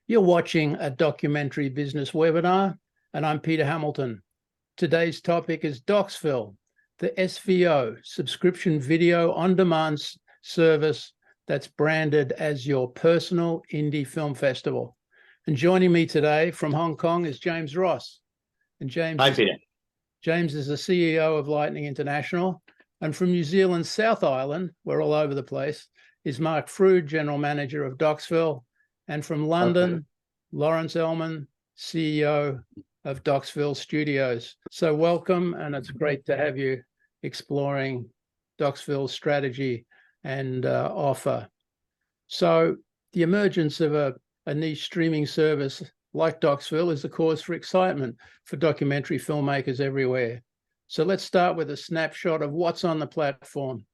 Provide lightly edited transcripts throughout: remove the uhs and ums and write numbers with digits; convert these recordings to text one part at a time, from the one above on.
You're watching a documentary business webinar, and I'm Peter Hamilton. Today's topic is Docsville, the SVO, subscription video on-demand service that's branded as your personal indie film festival. And joining me today from Hong Kong is James Ross. And Hi, Peter. James is the CEO of Lightning International. And from New Zealand's South Island, we're all over the place, is Mark Frood, General Manager of Docsville. And from London, Lawrence Ellman, CEO of Docsville Studios. So welcome, and it's great to have you exploring Docsville's strategy and offer. So the emergence of a niche streaming service like Docsville is the cause for excitement for documentary filmmakers everywhere. So let's start with a snapshot of what's on the platform,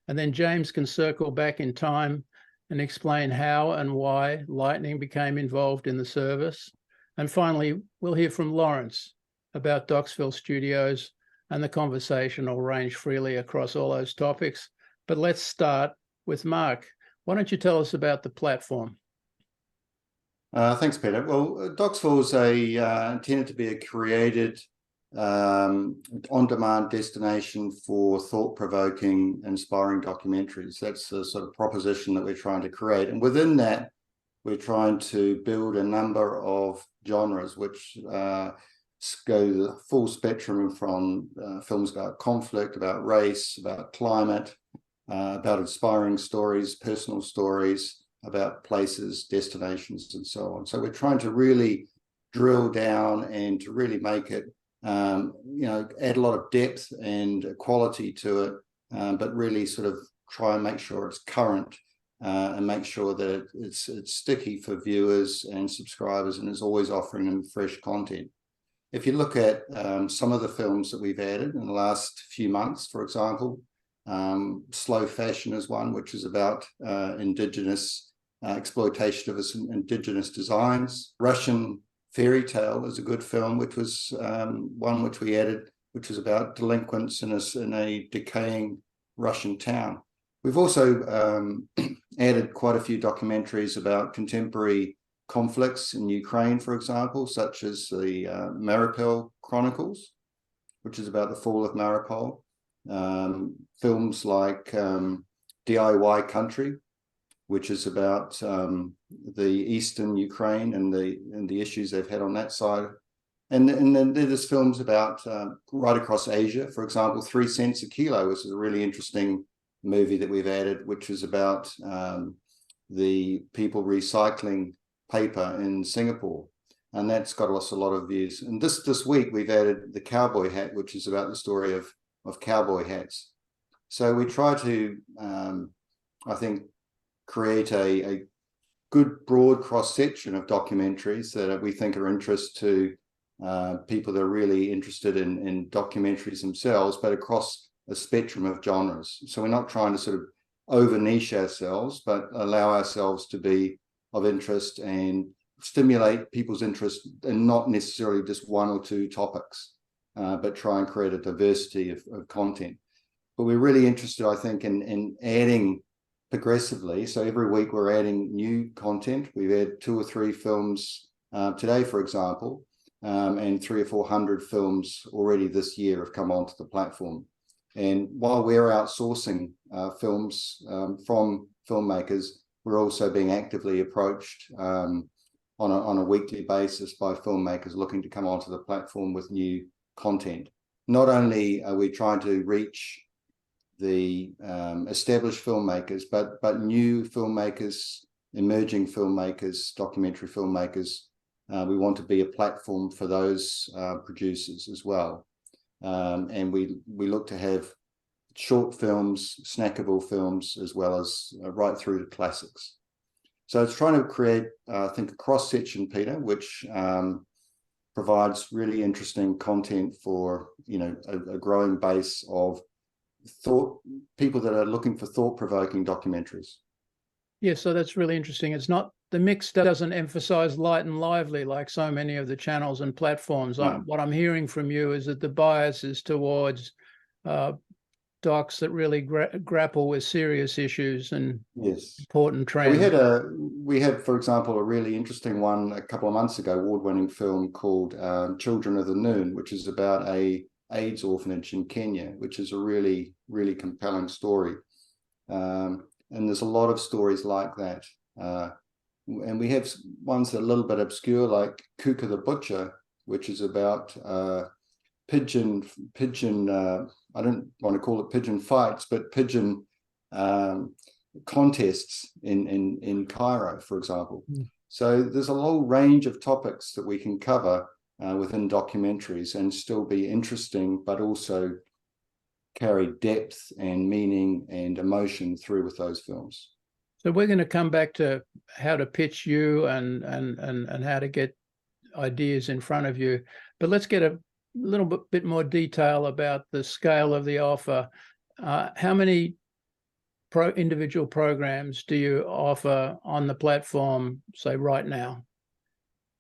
and then James can circle back in time and explain how and why Lightning became involved in the service. And finally, we'll hear from Lawrence about Docsville Studios, and the conversation will range freely across all those topics. But let's start with Mark. Why don't you tell us about the platform? Thanks, Peter. Well, Docsville is intended to be a created on-demand destination for thought-provoking, inspiring documentaries. That's the sort of proposition that we're trying to create. And within that, we're trying to build a number of genres which go the full spectrum from films about conflict, about race, about climate, about inspiring stories, personal stories, about places, destinations, and so on. So we're trying to really drill down and to really make it add a lot of depth and quality to it, but really sort of try and make sure it's current and make sure that it's sticky for viewers and subscribers and is always offering them fresh content. If you look at some of the films that we've added in the last few months, for example, Slow Fashion is one, which is about Indigenous exploitation of Indigenous designs. Russian Fairy Tale is a good film, which was one which we added, which is about delinquents in a decaying Russian town. We've also added quite a few documentaries about contemporary conflicts in Ukraine, for example, such as the Mariupol Chronicles, which is about the fall of Mariupol. Films like DIY Country, which is about the eastern Ukraine and the issues they've had on that side. And then there's films about right across Asia, for example, 3 cents a kilo, which is a really interesting movie that we've added, which is about the people recycling paper in Singapore. And that's got us a lot of views. And this week we've added The Cowboy Hat, which is about the story of cowboy hats. So we try to, I think, create a good broad cross-section of documentaries that we think are of interest to people that are really interested in documentaries themselves, but across a spectrum of genres. So we're not trying to sort of over niche ourselves, but allow ourselves to be of interest and stimulate people's interest in not necessarily just one or two topics, but try and create a diversity of content. But we're really interested, I think, in adding progressively. So every week we're adding new content. We've had 2 or 3 films today, for example, and 300 or 400 films already this year have come onto the platform. And while we're outsourcing films from filmmakers, we're also being actively approached on a weekly basis by filmmakers looking to come onto the platform with new content. Not only are we trying to reach the established filmmakers, but new filmmakers, emerging filmmakers, documentary filmmakers. We want to be a platform for those producers as well. And we look to have short films, snackable films, as well as right through to classics. So it's trying to create, I think, a cross-section, Peter, which provides really interesting content for a growing base of people that are looking for thought-provoking documentaries. Yeah, so that's really interesting. It's not, the mix doesn't emphasize light and lively like so many of the channels and platforms. No. What I'm hearing from you is that the bias is towards docs that really grapple with serious issues and Yes. important trends. We had, for example, a really interesting one a couple of months ago, award-winning film called Children of the Noon, which is about a AIDS orphanage in Kenya, which is a really, really compelling story. And there's a lot of stories like that. And we have ones that are a little bit obscure, like Kuka the Butcher, which is about pigeon, I don't want to call it pigeon fights, but pigeon contests in Cairo, for example. So there's a whole range of topics that we can cover within documentaries and still be interesting, but also carry depth and meaning and emotion through with those films. So we're going to come back to how to pitch you and how to get ideas in front of you, but let's get a little bit more detail about the scale of the offer. How many individual programs do you offer on the platform, say right now?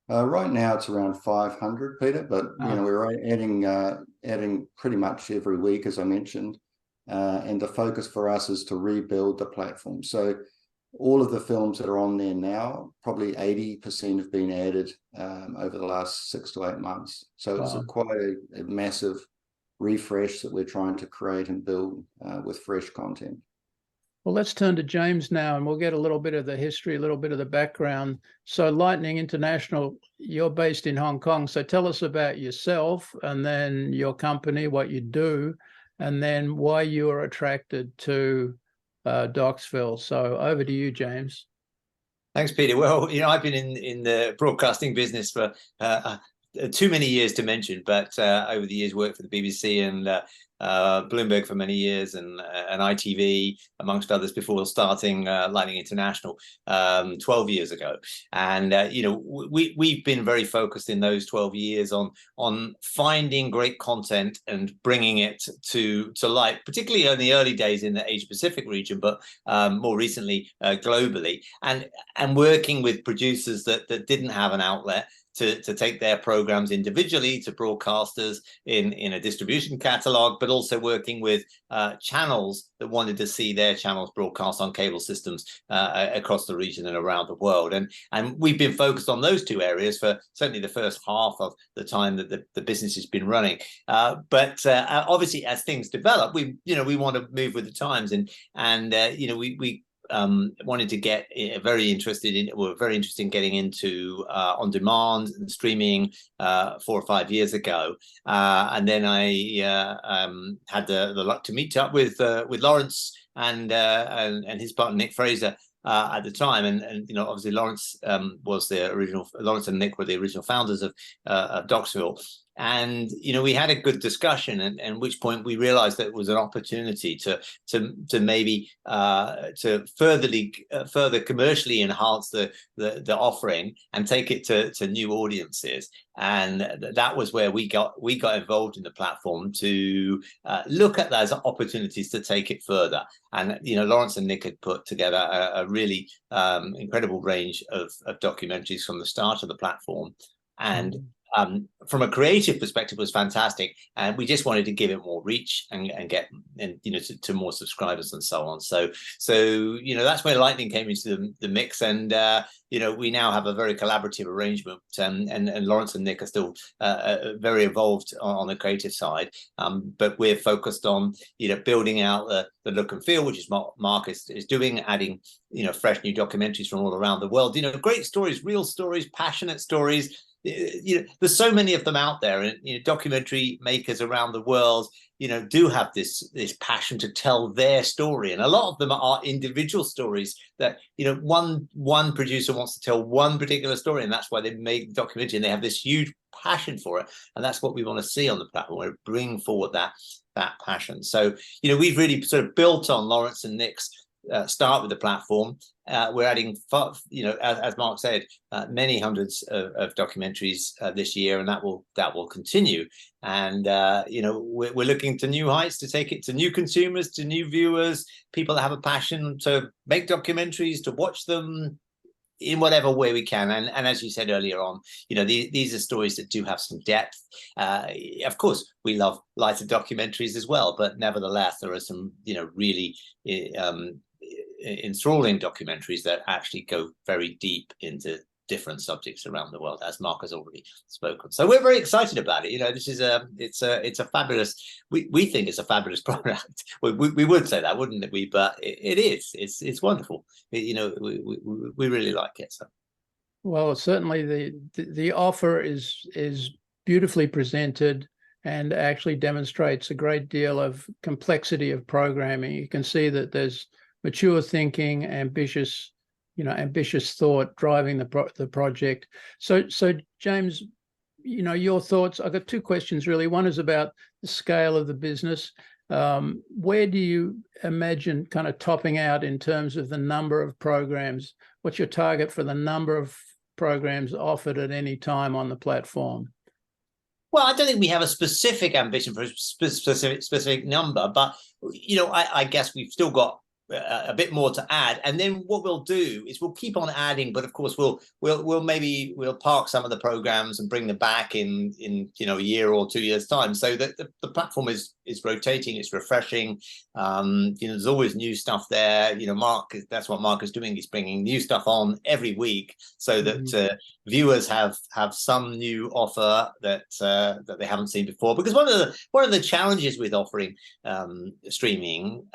Right now it's around 500, Peter, but you know, we're adding pretty much every week, as I mentioned, and the focus for us is to rebuild the platform. So all of the films that are on there now, probably 80% have been added over the last 6 to 8 months. So it's quite a massive refresh that we're trying to create and build with fresh content. Well, let's turn to James now, and we'll get a little bit of the history, a little bit of the background. So Lightning International, you're based in Hong Kong. So tell us about yourself and then your company, what you do, and then why you were attracted to Docsville. So over to you, James. Thanks, Peter. Well, you know, I've been in the broadcasting business for too many years to mention, but over the years worked for the BBC and Bloomberg for many years, and ITV, amongst others, before starting Lightning International 12 years ago. And you know, we've been very focused in those 12 years on finding great content and bringing it to light, particularly in the early days in the Asia Pacific region, but more recently globally, and working with producers that didn't have an outlet to take their programs individually to broadcasters in a distribution catalog, but also working with channels that wanted to see their channels broadcast on cable systems across the region and around the world. And we've been focused on those two areas for certainly the first half of the time that the business has been running. But obviously, as things develop, we want to move with the times, and you know, we wanted to get very interested in getting into on demand and streaming 4 or 5 years ago, and then I had the luck to meet up with Lawrence and his partner Nick Fraser at the time, and you know, obviously Lawrence and Nick were the original founders of Docsville. And you know, we had a good discussion, and at which point we realized that it was an opportunity to maybe to further commercially enhance the offering and take it to new audiences. And that was where we got involved in the platform to look at those opportunities to take it further. And you know, Lawrence and Nick had put together a really incredible range of documentaries from the start of the platform, and from a creative perspective was fantastic, and we just wanted to give it more reach and get you know, to more subscribers and so on. So you know, that's where Lightning came into the mix, and you know, we now have a very collaborative arrangement, and Lawrence and Nick are still very involved on the creative side, but we're focused on, you know, building out the look and feel, which is what Mark is doing, adding, you know, fresh new documentaries from all around the world, you know, great stories, real stories, passionate stories. You know, there's so many of them out there, and you know, documentary makers around the world, you know, do have this passion to tell their story, and a lot of them are individual stories that, you know, one producer wants to tell one particular story, and that's why they make the documentary, and they have this huge passion for it, and that's what we want to see on the platform. We bring forward that passion. So you know, we've really sort of built on Lawrence and Nick's start with the platform. We're adding, you know, as Mark said, many hundreds of documentaries this year, and that will continue. And you know, we're looking to new heights, to take it to new consumers, to new viewers, people that have a passion to make documentaries, to watch them, in whatever way we can. And as you said earlier on, you know, these are stories that do have some depth. Of course, we love lighter documentaries as well, but nevertheless, there are some, you know, really enthralling documentaries that actually go very deep into different subjects around the world, as Mark has already spoken. So we're very excited about it. You know, this is it's a fabulous, we think it's a fabulous product. We would say that, wouldn't we? But it is. It's wonderful. You know, we really like it. So. Well, certainly the offer is beautifully presented and actually demonstrates a great deal of complexity of programming. You can see that there's mature thinking, ambitious thought driving the project. So James, you know, your thoughts. I've got two questions really. One is about the scale of the business. Where do you imagine kind of topping out in terms of the number of programs? What's your target for the number of programs offered at any time on the platform? Well, I don't think we have a specific ambition for a specific number, but you know, I guess we've still got a bit more to add, and then what we'll do is we'll keep on adding, but of course we'll park some of the programs and bring them back in you know, a year or 2 years time, so that the platform is rotating, it's refreshing. You know, there's always new stuff there. You know, that's what Mark is doing. He's bringing new stuff on every week, so that viewers have some new offer that they haven't seen before. Because one of the challenges with offering streaming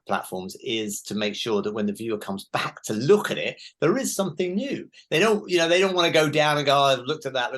platforms is to make sure that when the viewer comes back to look at it, there is something new. They don't want to go down and go, oh, I've looked at that,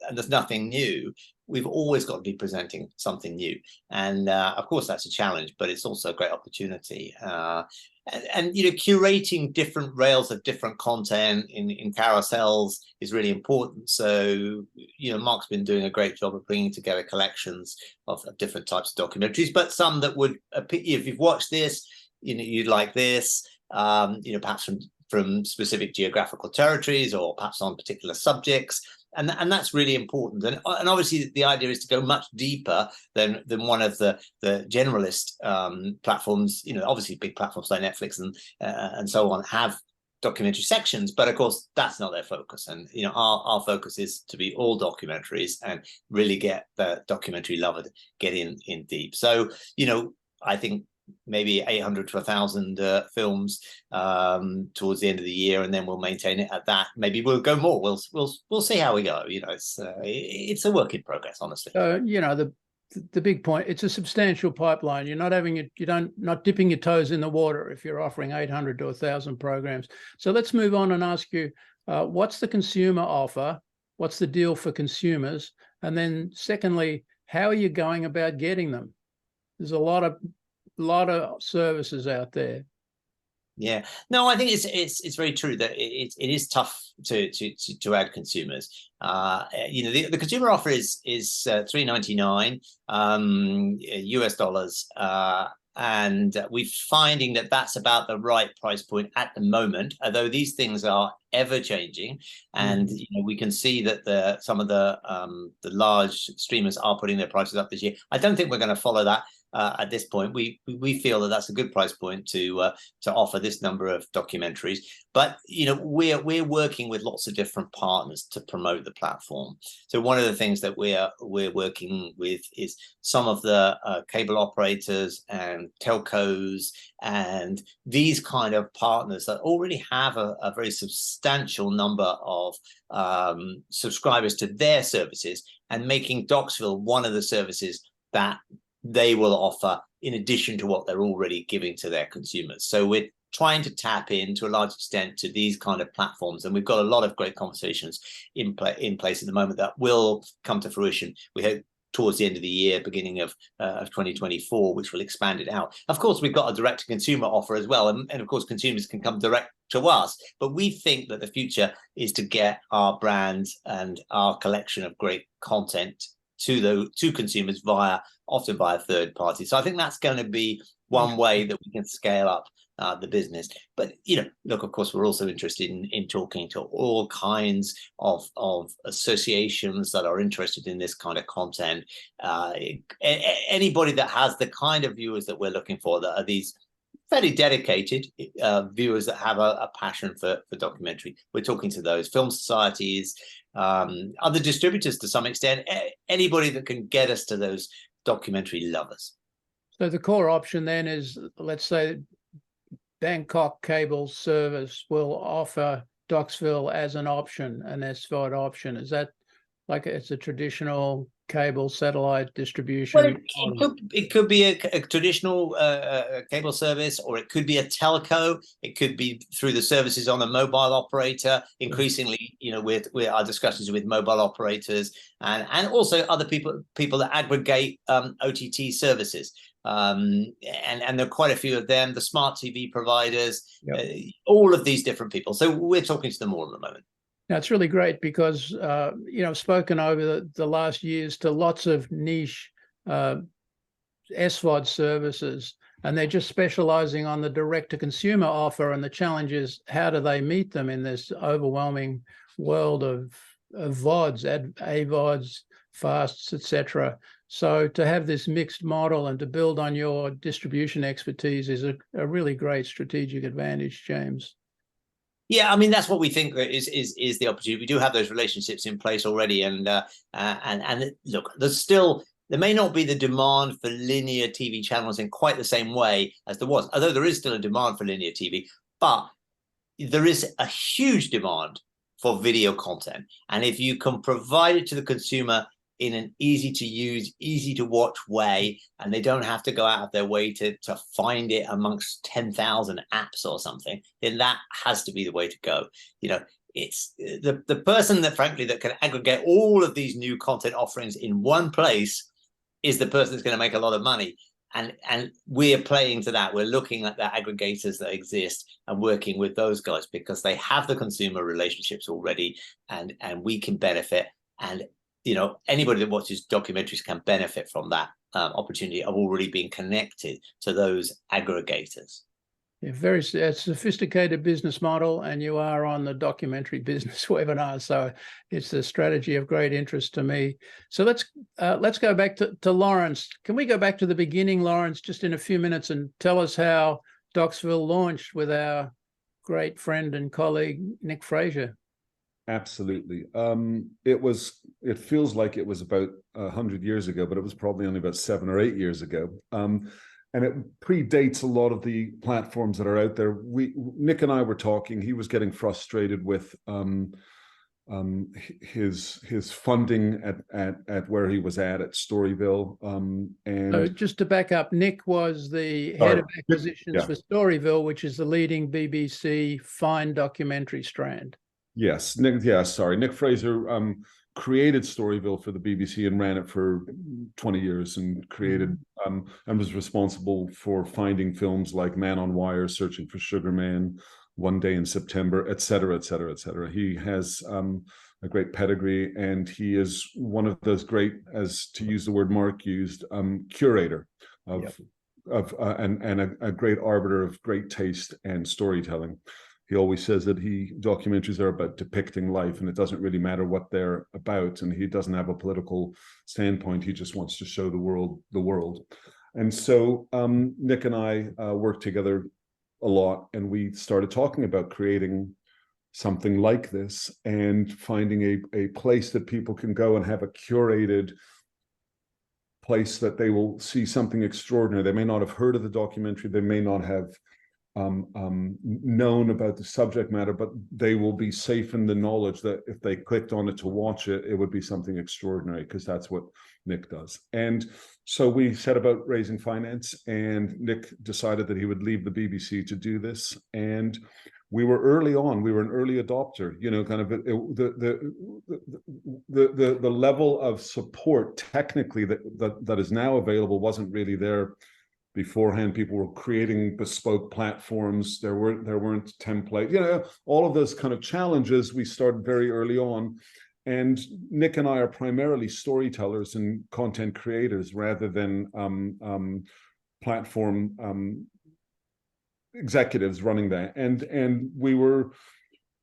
and there's nothing new. We've always got to be presenting something new. And of course, that's a challenge, but it's also a great opportunity. And you know, curating different rails of different content in carousels is really important. So, you know, Mark's been doing a great job of bringing together collections of different types of documentaries, but some that would, if you've watched this, you know, you'd like this, you know, perhaps from specific geographical territories, or perhaps on particular subjects. And that's really important. And obviously the idea is to go much deeper than one of the generalist platforms. You know, obviously big platforms like Netflix and so on have documentary sections, but of course that's not their focus. And you know, our focus is to be all documentaries and really get the documentary lover get in deep. So, you know, I think maybe 800 to 1,000 films towards the end of the year, and then we'll maintain it at that. Maybe we'll go more. We'll see how we go. You know, it's a work in progress, honestly. You know, the big point, it's a substantial pipeline. You're not dipping your toes in the water if you're offering 800 to 1,000 programs. So let's move on and ask you, what's the consumer offer? What's the deal for consumers? And then secondly, how are you going about getting them? There's a lot of services out there. Yeah, no, I think it's very true that it is tough to add consumers. You know, the consumer offer is $3.99 US dollars, and we're finding that that's about the right price point at the moment. Although these things are ever changing, and you know, we can see that some of the large streamers are putting their prices up this year. I don't think we're going to follow that. At this point, we feel that that's a good price point to offer this number of documentaries. But you know, we're working with lots of different partners to promote the platform. So one of the things that we're working with is some of the cable operators and telcos and these kind of partners that already have a very substantial number of subscribers to their services, and making Docsville one of the services that they will offer in addition to what they're already giving to their consumers. So we're trying to tap in to a large extent to these kind of platforms, and we've got a lot of great conversations in place at the moment that will come to fruition, we hope, towards the end of the year, beginning of 2024, which will expand it out. Of course, we've got a direct-to-consumer offer as well, and of course consumers can come direct to us, but we think that the future is to get our brands and our collection of great content to consumers often via third parties. So I think that's going to be one way that we can scale up the business. But you know, look, of course, we're also interested in talking to all kinds of associations that are interested in this kind of content. Anybody that has the kind of viewers that we're looking for, that are these fairly dedicated viewers that have a passion for documentary. We're talking to those film societies, other distributors to some extent, anybody that can get us to those documentary lovers. So the core option then is, let's say, Bangkok Cable Service will offer Docsville as an option, an SVOD option. Is that like it's a traditional cable satellite distribution? Well, it could be a traditional cable service, or it could be a telco. It could be through the services on a mobile operator. Increasingly, you know, with our discussions with mobile operators and also other people that aggregate OTT services. And there are quite a few of them, the smart TV providers, all of these different people. So we're talking to them all at the moment. Now, it's really great because, you know, I've spoken over the last years to lots of niche SVOD services, and they're just specializing on the direct-to-consumer offer. And the challenge is, how do they meet them in this overwhelming world of VODs, AVODs, fasts, etc.? So to have this mixed model and to build on your distribution expertise is a really great strategic advantage, James. Yeah, I mean, that's what we think is the opportunity. We do have those relationships in place already, and look, there may not be the demand for linear TV channels in quite the same way as there was, although there is still a demand for linear TV, but there is a huge demand for video content, and if you can provide it to the consumer in an easy to use, easy to watch way, and they don't have to go out of their way to find it amongst 10,000 apps or something, then that has to be the way to go. You know, it's the person that frankly that can aggregate all of these new content offerings in one place is the person that's going to make a lot of money. And we're playing to that. We're looking at the aggregators that exist and working with those guys because they have the consumer relationships already, and we can benefit. And you know, anybody that watches documentaries can benefit from that opportunity of already being connected to those aggregators. Yeah, very sophisticated business model, and you are on the documentary business webinar, so it's a strategy of great interest to me. So let's go back to Lawrence. Can we go back to the beginning, Lawrence, just in a few minutes, and tell us how Docsville launched with our great friend and colleague Nick Fraser? Absolutely. It feels like it was about 100 years ago, but it was probably only about 7 or 8 years ago. And it predates a lot of the platforms that are out there. Nick and I were talking. He was getting frustrated with his funding at where he was at Storyville. And so just to back up, Nick was the head of acquisitions for Storyville, which is the leading BBC fine documentary strand. Yes, Nick. Yeah, sorry, Nick Fraser created Storyville for the BBC and ran it for 20 years and created and was responsible for finding films like Man on Wire, Searching for Sugar Man, One Day in September, et cetera, et cetera, et cetera. He has a great pedigree, and he is one of those great, as to use the word Mark used, curator of and a great arbiter of great taste and storytelling. He always says that documentaries are about depicting life, and it doesn't really matter what they're about. And he doesn't have a political standpoint. He just wants to show the world. And so Nick and I worked together a lot, and we started talking about creating something like this and finding a place that people can go and have a curated place that they will see something extraordinary. They may not have heard of the documentary. They may not have known about the subject matter, but they will be safe in the knowledge that if they clicked on it to watch it, it would be something extraordinary, because that's what Nick does. And so we set about raising finance, and Nick decided that he would leave the BBC to do this. And we were early on. We were an early adopter. You know, kind of the level of support technically that is now available wasn't really there beforehand. People were creating bespoke platforms. There weren't templates. You know, all of those kind of challenges we started very early on. And Nick and I are primarily storytellers and content creators rather than platform executives running that. And we were,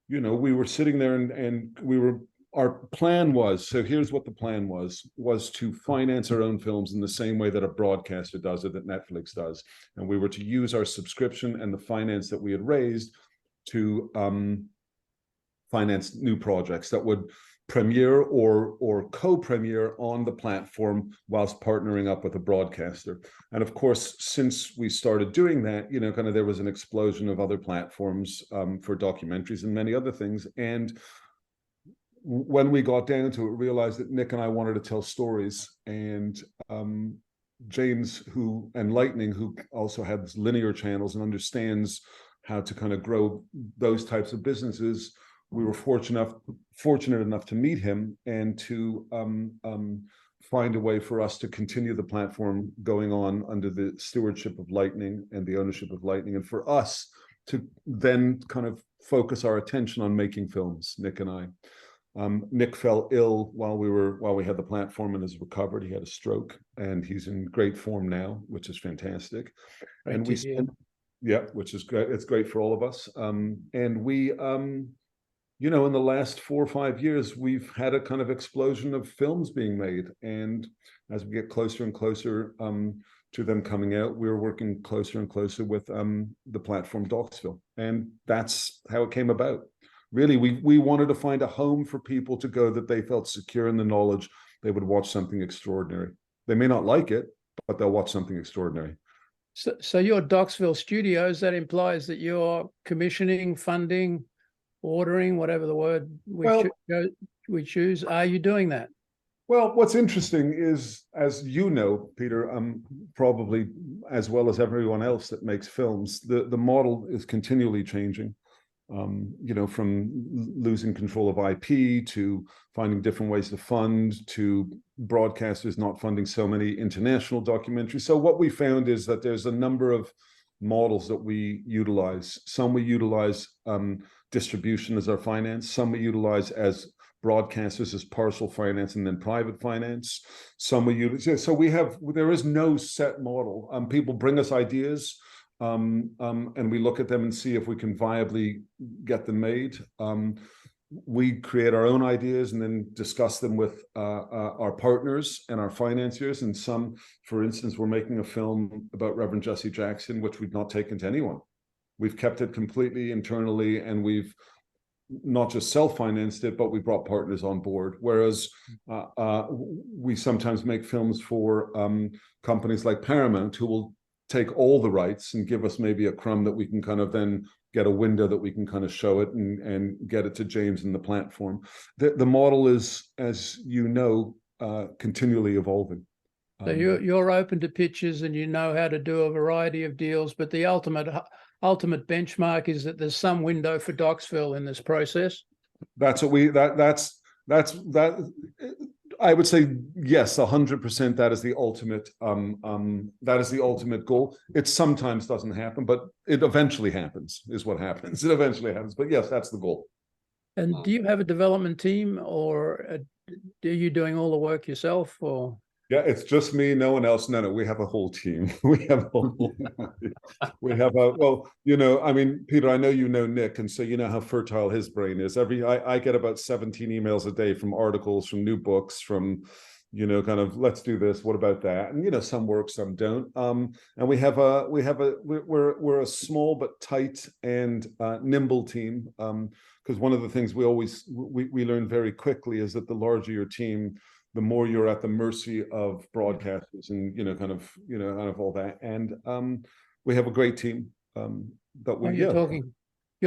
you know, we were sitting there and we were our plan was, so here's what the plan was to finance our own films in the same way that a broadcaster does it, that Netflix does. And we were to use our subscription and the finance that we had raised to finance new projects that would premiere or co-premiere on the platform whilst partnering up with a broadcaster. And of course, since we started doing that, you know, kind of there was an explosion of other platforms for documentaries and many other things. And when we got down to it, realized that Nick and I wanted to tell stories, and James, and Lightning, who also has linear channels and understands how to kind of grow those types of businesses, we were fortunate enough to meet him and to find a way for us to continue the platform going on under the stewardship of Lightning and the ownership of Lightning, and for us to then kind of focus our attention on making films, Nick and I. Nick fell ill while we had the platform and has recovered. He had a stroke, and he's in great form now, which is fantastic. Great and to we hear. spent, yeah, which is great. It's great for all of us. And we, you know, in the last 4 or 5 years, we've had a kind of explosion of films being made. And as we get closer and closer to them coming out, we're working closer and closer with the platform Docsville. And that's how it came about. Really, we wanted to find a home for people to go that they felt secure in the knowledge they would watch something extraordinary. They may not like it, but they'll watch something extraordinary. So you're Docsville Studios. That implies that you're commissioning, funding, ordering, whatever the word we choose. Are you doing that? Well, what's interesting is, as you know, Peter, probably as well as everyone else that makes films, the model is continually changing. You know, from losing control of IP to finding different ways to fund, to broadcasters not funding so many international documentaries. So what we found is that there's a number of models that we utilize. Some we utilize distribution as our finance. Some we utilize as broadcasters as partial finance and then private finance. Some we use. So there is no set model. People bring us ideas. And we look at them and see if we can viably get them made. We create our own ideas and then discuss them with our partners and our financiers. And some, for instance, we're making a film about Reverend Jesse Jackson, which we've not taken to anyone. We've kept it completely internally, and we've not just self-financed it, but we brought partners on board. Whereas we sometimes make films for companies like Paramount, who will take all the rights and give us maybe a crumb that we can kind of then get a window that we can kind of show it and get it to James and the platform. The model is, as you know, continually evolving. So you're open to pitches and you know how to do a variety of deals, but the ultimate benchmark is that there's some window for Docsville in this process. That's what I would say, yes, 100%. That is the ultimate goal. It sometimes doesn't happen, but it eventually happens, is what happens. It eventually happens. But yes, that's the goal. And do you have a development team, or are you doing all the work yourself, or? Yeah, it's just me, no one else. No, we have a whole team. We have well, you know, I mean, Peter, I know you know Nick, and so you know how fertile his brain is. I get about 17 emails a day from articles, from new books, from, you know, kind of, let's do this, what about that? And, you know, some work, some don't. And we're a small but tight and nimble team. Because one of the things we learn very quickly is that the larger your team, the more you're at the mercy of broadcasters and, you know, kind of all that. And we have a great team. You're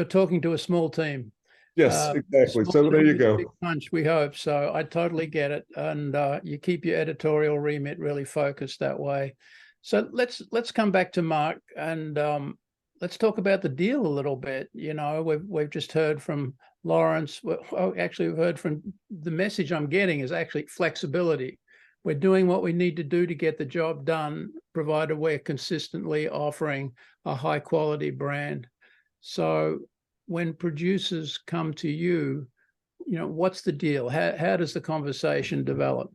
talking to a small team. Yes, exactly. So there you go. Big punch, we hope. So I totally get it. And you keep your editorial remit really focused that way. So let's come back to Mark, and let's talk about the deal a little bit. You know, we've just heard from Lawrence. Well, actually, we've heard from, the message I'm getting is actually flexibility. We're doing what we need to do to get the job done, provided we're consistently offering a high quality brand. So when producers come to you, you know, what's the deal? How does the conversation develop?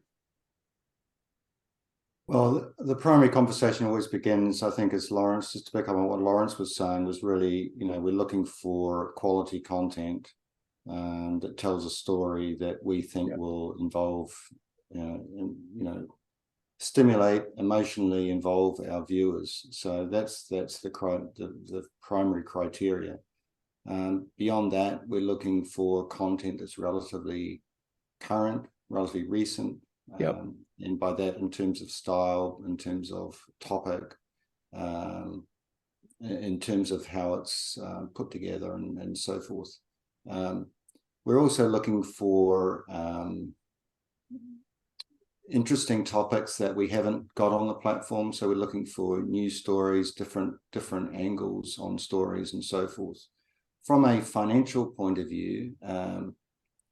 Well, the primary conversation always begins, I think, as Lawrence, just to pick up on what Lawrence was saying, was really, you know, we're looking for quality content. that tells a story that we think will involve, stimulate, emotionally involve our viewers. So that's the primary criteria. Beyond that, we're looking for content that's relatively current, relatively recent. And by that, in terms of style, in terms of topic, in terms of how it's put together and so forth. We're also looking for interesting topics that we haven't got on the platform. So we're looking for news stories, different angles on stories and so forth. From a financial point of view,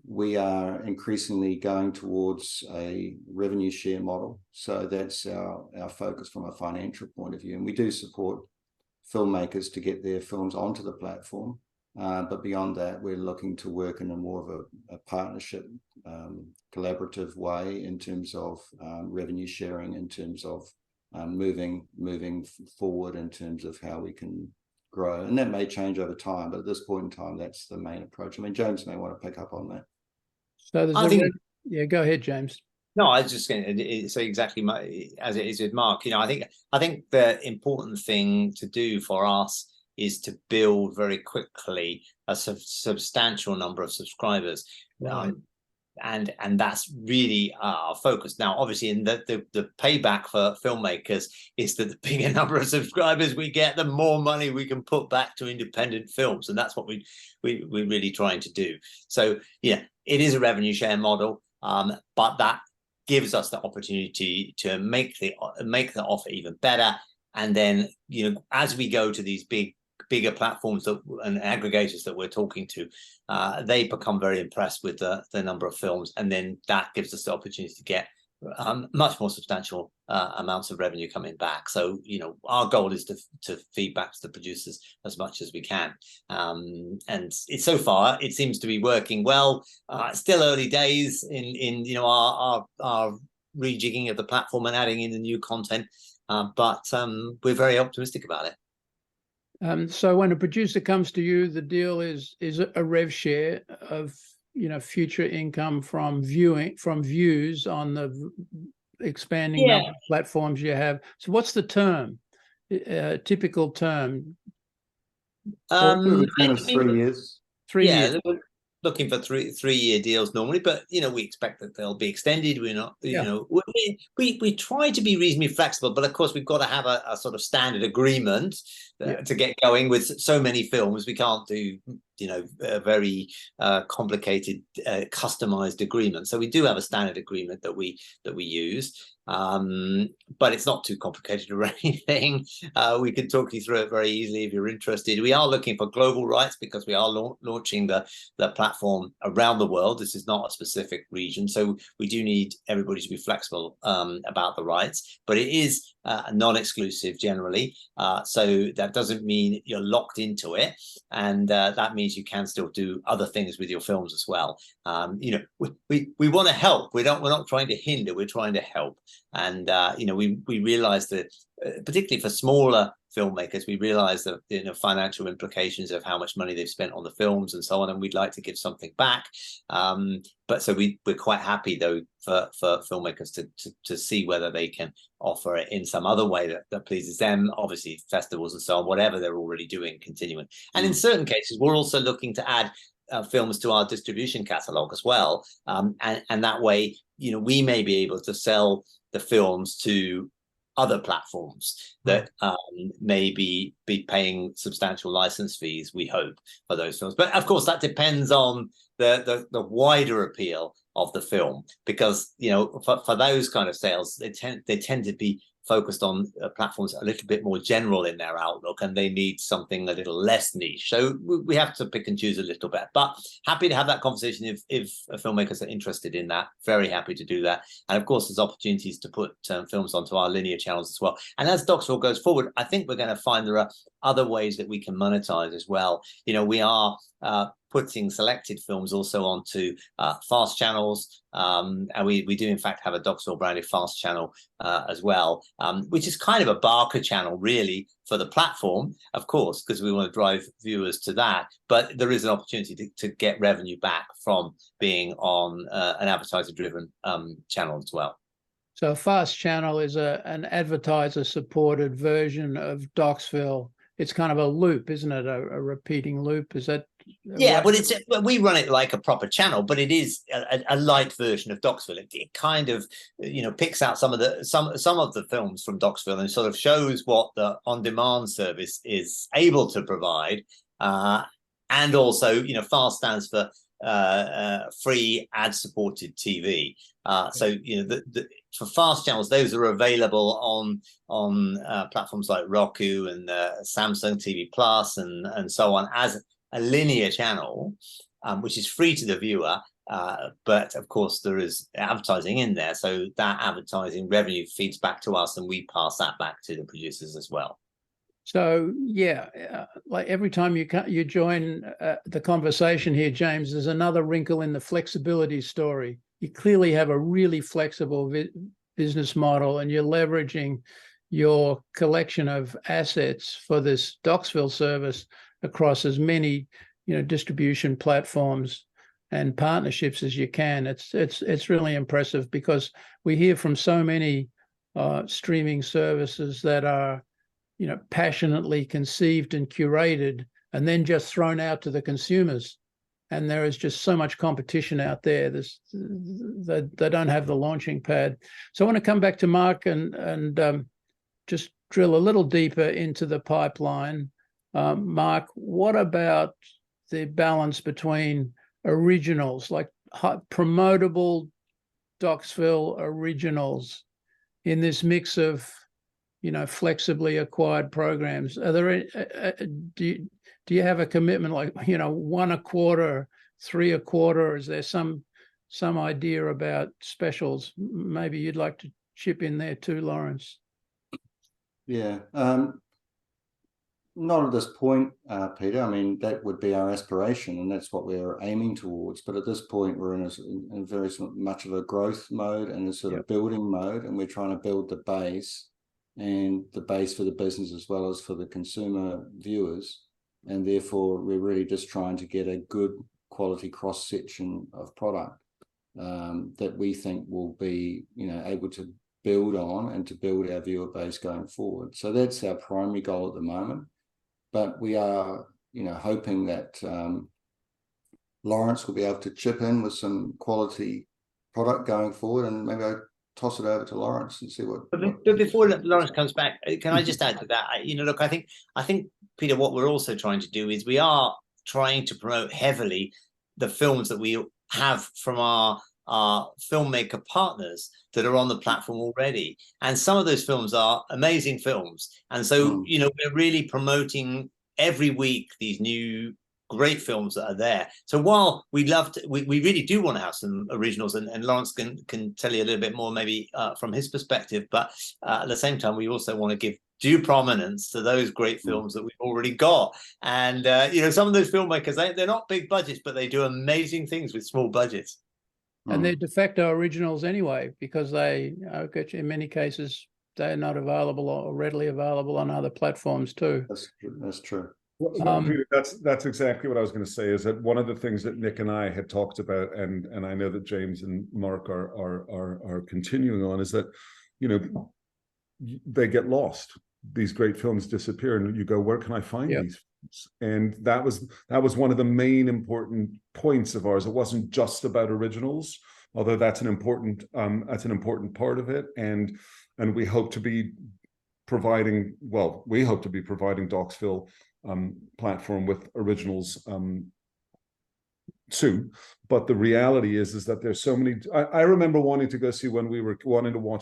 we are increasingly going towards a revenue share model. So that's our focus from a financial point of view. And we do support filmmakers to get their films onto the platform. But beyond that, we're looking to work in a more of a partnership, collaborative way in terms of revenue sharing, in terms of moving forward in terms of how we can grow. And that may change over time, but at this point in time, that's the main approach. I mean, James may want to pick up on that. So there's go ahead, James. No, I was just going to say exactly as it is with Mark. I think the important thing to do for us is to build very quickly a substantial number of subscribers. Right. And that's really our focus. Now, obviously, in the payback for filmmakers is that the bigger number of subscribers we get, the more money we can put back to independent films. And that's what we're really trying to do. So, yeah, it is a revenue share model, but that gives us the opportunity to make the offer even better. And then, as we go to these bigger platforms and aggregators that we're talking to, they become very impressed with the number of films, and then that gives us the opportunity to get much more substantial amounts of revenue coming back. So our goal is to feed back to the producers as much as we can, and so far it seems to be working well. Still early days in our rejigging of the platform and adding in the new content, but we're very optimistic about it. So when a producer comes to you, the deal is a rev share of future income from views on the expanding number of platforms you have. So what's the term? Typical term? 3 years. 3 years. Looking for three-year deals normally, but we expect that they'll be extended. We're not, we try to be reasonably flexible, but of course we've got to have a sort of standard agreement to get going with so many films. We can't do a very complicated customized agreement. So we do have a standard agreement that we use, but it's not too complicated or anything. We can talk you through it very easily if you're interested. We are looking for global rights because we are launching the platform around the world. This is not a specific region, so we do need everybody to be flexible about the rights, but it is non-exclusive generally, so that doesn't mean you're locked into it, and that means you can still do other things with your films as well. We want to help. We're not trying to hinder, we're trying to help. And we realize that particularly for smaller filmmakers, we realize that financial implications of how much money they've spent on the films and so on, and we'd like to give something back. But so we're quite happy though for filmmakers to see whether they can offer it in some other way that pleases them. Obviously festivals and so on, whatever they're already doing, continuing. And in certain cases, we're also looking to add films to our distribution catalog as well, and that way we may be able to sell the films to other platforms that may be paying substantial license fees, we hope, for those films. But of course that depends on the wider appeal of the film, because for those kind of sales, they tend to be focused on platforms a little bit more general in their outlook, and they need something a little less niche. So we have to pick and choose a little bit, but happy to have that conversation if filmmakers are interested in that. Very happy to do that. And of course, there's opportunities to put films onto our linear channels as well. And as Docsville goes forward, I think we're going to find there are other ways that we can monetize as well. We are putting selected films also onto fast channels, and we do in fact have a Docsville branded fast channel as well, which is kind of a barker channel really for the platform, of course, because we want to drive viewers to that, but there is an opportunity to get revenue back from being on an advertiser driven channel as well. So a fast channel is an advertiser supported version of Docsville. It's kind of a loop, isn't it? A repeating loop. Is that? Yeah, but we run it like a proper channel, but it is a light version of Docsville. It kind of, picks out some of the films from Docsville and sort of shows what the on-demand service is able to provide. And also, FAST stands for free ad-supported TV. So for fast channels, those are available on platforms like Roku and Samsung TV Plus and so on as a linear channel, which is free to the viewer. But of course, there is advertising in there, so that advertising revenue feeds back to us, and we pass that back to the producers as well. So yeah, like every time you join the conversation here, James, there's another wrinkle in the flexibility story. You clearly have a really flexible business model, and you're leveraging your collection of assets for this Docsville service across as many, distribution platforms and partnerships as you can. It's really impressive, because we hear from so many streaming services that are, passionately conceived and curated and then just thrown out to the consumers. And there is just so much competition out there. They don't have the launching pad. So I want to come back to Mark and just drill a little deeper into the pipeline. Mark, what about the balance between originals, like promotable Docsville originals, in this mix of, flexibly acquired programs? Are there do you have a commitment like, 1 a quarter, 3 a quarter? Is there some idea about specials? Maybe you'd like to chip in there too, Lawrence. Yeah, not at this point, Peter. I mean, that would be our aspiration, and that's what we're aiming towards. But at this point, we're in a very much of a growth mode and a sort of building mode, and we're trying to build the base, and the base for the business as well as for the consumer viewers. And therefore, we're really just trying to get a good quality cross-section of product that we think will be, able to build on and to build our viewer base going forward. So that's our primary goal at the moment. But we are, hoping that Lawrence will be able to chip in with some quality product going forward, and maybe I'll toss it over to Lawrence and see what. But before Lawrence comes back, can I just add to that? Look, I think, Peter, what we're also trying to do is we are trying to promote heavily the films that we have from our filmmaker partners that are on the platform already, and some of those films are amazing films, and so we're really promoting every week these new great films that are there. So while we really do want to have some originals, and Lawrence can tell you a little bit more maybe from his perspective, but at the same time we also want to give due prominence to those great films that we've already got. And some of those filmmakers, they're not big budgets, but they do amazing things with small budgets. And they're de facto originals anyway, because in many cases, they're not available or readily available on other platforms too. That's true. Well, Peter, that's exactly what I was going to say, is that one of the things that Nick and I had talked about, and I know that James and Mark are continuing on, is that, they get lost. These great films disappear, and you go, where can I find these? And that was one of the main important points of ours. It wasn't just about originals, although that's an important part of it, and we hope to be providing Docsville platform with originals soon. But the reality is that there's so many. I remember wanting to watch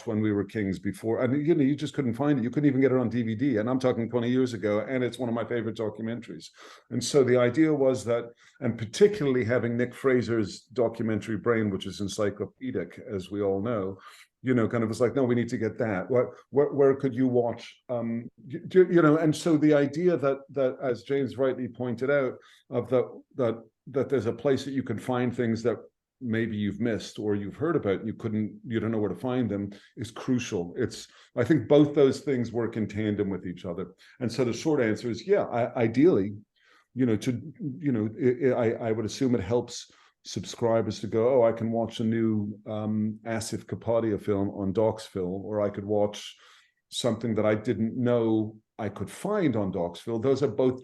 When We Were Kings before, and you just couldn't find it. You couldn't even get it on DVD, and I'm talking 20 years ago, and it's one of my favorite documentaries. And so the idea was that, and particularly having Nick Fraser's documentary brain, which is encyclopedic, as we all know, kind of was like, no, we need to get that. Where could you watch? And so the idea that as James rightly pointed out, of that there's a place that you can find things that maybe you've missed or you've heard about and you don't know where to find them, is crucial. I think both those things work in tandem with each other. And so the short answer is, ideally, I would assume it helps subscribers to go, I can watch a new Asif Kapadia film on Docsville, or I could watch something that I didn't know I could find on Docsville. Those are both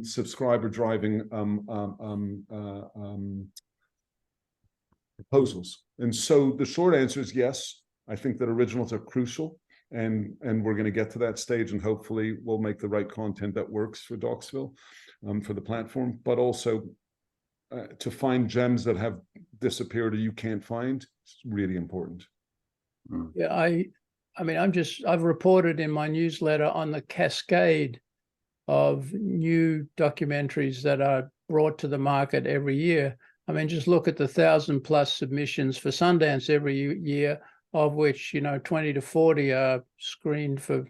subscriber driving proposals. And so the short answer is yes. I think that originals are crucial, and we're going to get to that stage, and hopefully we'll make the right content that works for Docsville, for the platform, but also to find gems that have disappeared or you can't find. It's really important. Yeah, I mean, I've reported in my newsletter on the cascade of new documentaries that are brought to the market every year. I mean, just look at the 1,000+ submissions for Sundance every year, of which 20 to 40 are screened for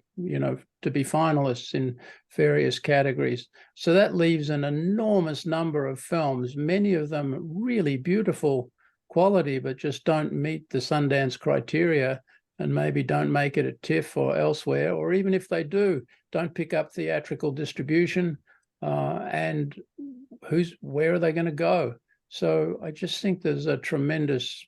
to be finalists in various categories. So that leaves an enormous number of films, many of them really beautiful quality, but just don't meet the Sundance criteria, and maybe don't make it at TIFF or elsewhere, or even if they do, don't pick up theatrical distribution, and where are they going to go? So I just think there's a tremendous,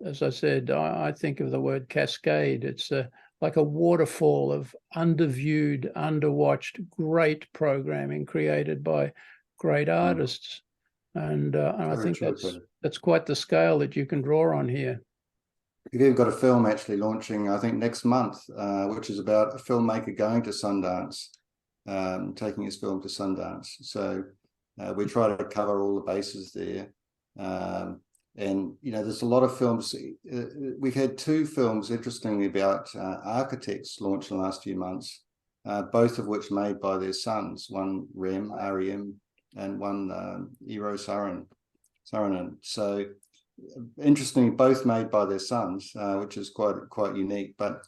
as I said, I think of the word cascade. It's like a waterfall of underviewed, underwatched, great programming created by great artists. And I think that's quite the scale that you can draw on here. We've even got a film actually launching, I think, next month, which is about a filmmaker going to Sundance, taking his film to Sundance. So we try to cover all the bases there. And there's a lot of films. We've had 2 films, interestingly, about architects launched in the last few months, both of which made by their sons. One REM, and one Eero Saarinen. So interestingly, both made by their sons, which is quite unique. But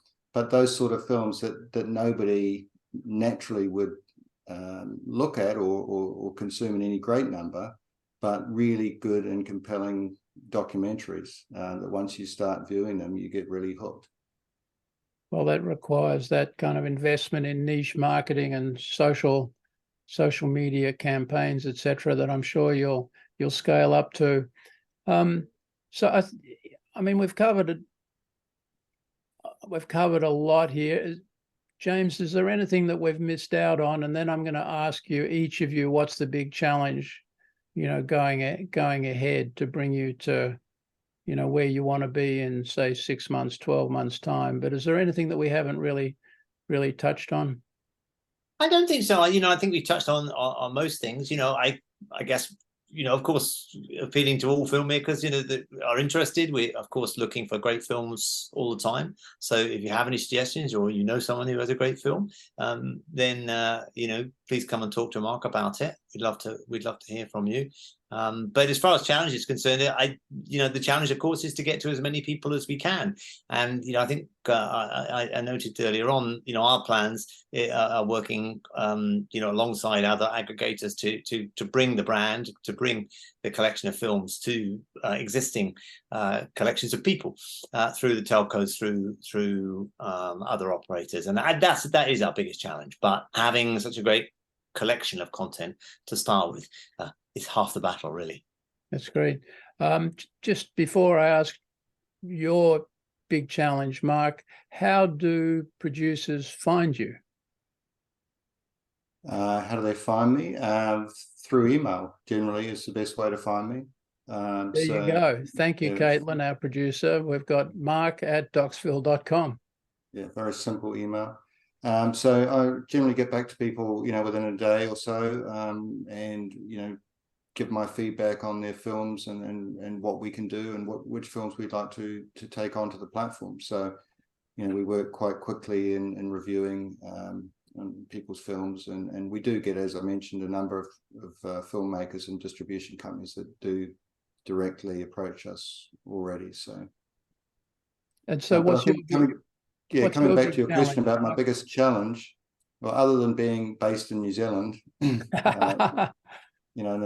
those sort of films that nobody naturally would look at or consume in any great number, but really good and compelling documentaries that once you start viewing them, you get really hooked. Well, that requires that kind of investment in niche marketing and social media campaigns, etc., that I'm sure you'll scale up to. So I mean, we've covered a lot here. James, is there anything that we've missed out on? And then I'm going to ask you, each of you, what's the big challenge, going ahead to bring you to, where you want to be in, say, 6 months, 12 months time. But is there anything that we haven't really touched on? I don't think so. I think we touched on most things. I guess, of course, appealing to all filmmakers, that are interested. We're, of course, looking for great films all the time. So if you have any suggestions, or someone who has a great film, then please come and talk to Mark about it. We'd love to hear from you. But as far as challenge is concerned, the challenge, of course, is to get to as many people as we can. And I think I noted earlier on, our plans are working, alongside other aggregators to bring the brand, to bring the collection of films to existing collections of people through the telcos, through other operators, and that is our biggest challenge. But having such a great collection of content to start with is half the battle, really. That's great. Just before I ask your big challenge, Mark, how do producers find you? How do they find me? Through email, generally, is the best way to find me. There you go. Thank you, Caitlin, our producer. We've got mark@docsville.com. Yeah, very simple email. So I generally get back to people, within a day or so, and give my feedback on their films and what we can do and which films we'd like to take onto the platform. So, we work quite quickly in reviewing people's films, and we do get, as I mentioned, a number of filmmakers and distribution companies that do directly approach us already. So And so But I what's your think coming your back big to your question challenge, about my Mark? biggest challenge, well, other than being based in New Zealand, in a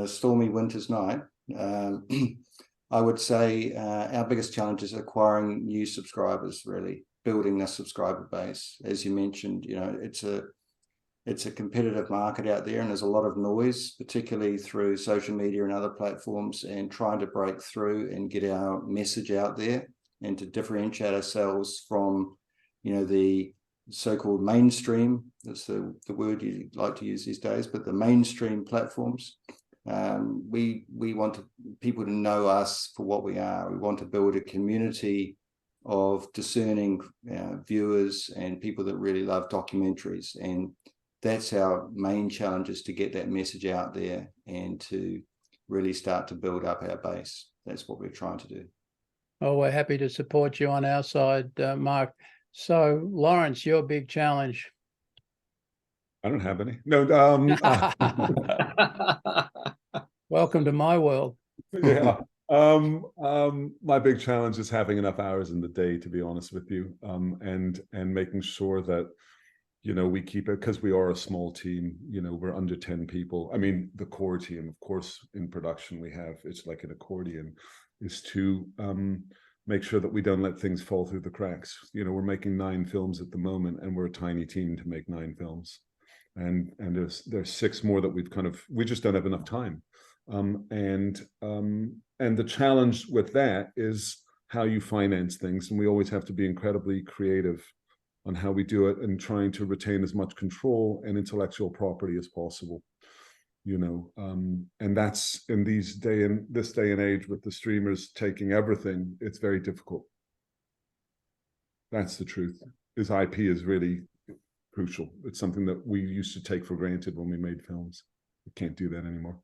stormy winter's night, I would say our biggest challenge is acquiring new subscribers, really building a subscriber base. As you mentioned, it's a competitive market out there, and there's a lot of noise, particularly through social media and other platforms, and trying to break through and get our message out there and to differentiate ourselves from, the so-called mainstream. That's the word you like to use these days, but the mainstream platforms. We want people to know us for what we are. We want to build a community of discerning viewers and people that really love documentaries, and that's our main challenge, is to get that message out there and to really start to build up our base. That's what we're trying to do. Oh, we're happy to support you on our side, Mark. So, Lawrence, your big challenge. I don't have any. No. Welcome to my world. Yeah. My big challenge is having enough hours in the day, to be honest with you, and making sure that we keep it, because we are a small team. We're under 10 people. I mean, the core team, of course, in production it's like an accordion, is to make sure that we don't let things fall through the cracks. We're making 9 films at the moment, and we're a tiny team to make 9 films, and there's 6 more that we just don't have enough time. And the challenge with that is how you finance things, and we always have to be incredibly creative on how we do it, and trying to retain as much control and intellectual property as possible. And that's in this day and age, with the streamers taking everything, it's very difficult. That's the truth. IP is really crucial. It's something that we used to take for granted when we made films. We can't do that anymore.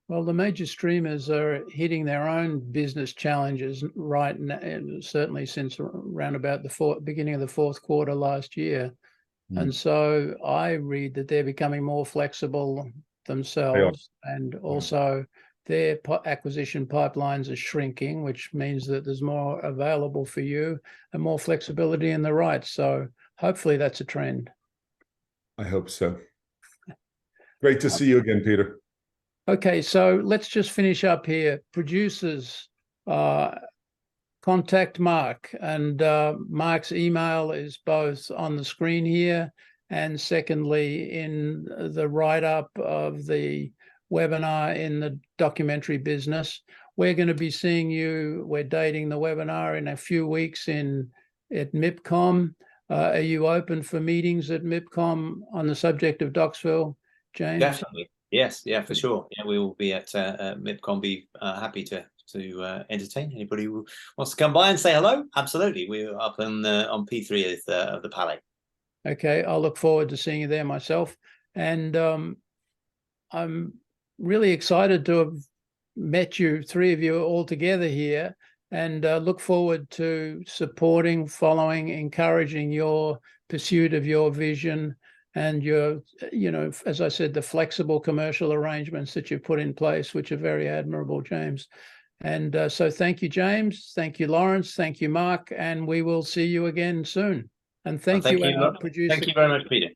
Well, the major streamers are hitting their own business challenges right now, certainly since around about the beginning of the 4th quarter last year. And so I read that they're becoming more flexible themselves, and also their acquisition pipelines are shrinking, which means that there's more available for you and more flexibility in the rights. So hopefully that's a trend. I hope so. Great to see you again, Peter. Okay, so let's just finish up here. Producers, contact Mark, and Mark's email is both on the screen here, and secondly in the write-up of the webinar in the documentary business. We're going to be seeing you, we're dating the webinar in a few weeks at MIPCOM. Are you open for meetings at MIPCOM on the subject of Docsville, James? Definitely. Yes, yeah, for sure. Yeah, we will be at MIPCOM. Be happy to entertain anybody who wants to come by and say hello. Absolutely, we're up on P3 of the Palais. Okay, I'll look forward to seeing you there myself, and I'm really excited to have met you, 3 of you, all together here, and look forward to supporting, following, encouraging your pursuit of your vision, and your, as I said, the flexible commercial arrangements that you've put in place, which are very admirable, James. And so thank you, James. Thank you, Lawrence. Thank you, Mark. And we will see you again soon. And thank you, producer. Thank you very much, Peter.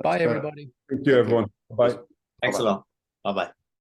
Bye, everybody. Thank you, everyone. Bye. Thanks a lot. Bye-bye.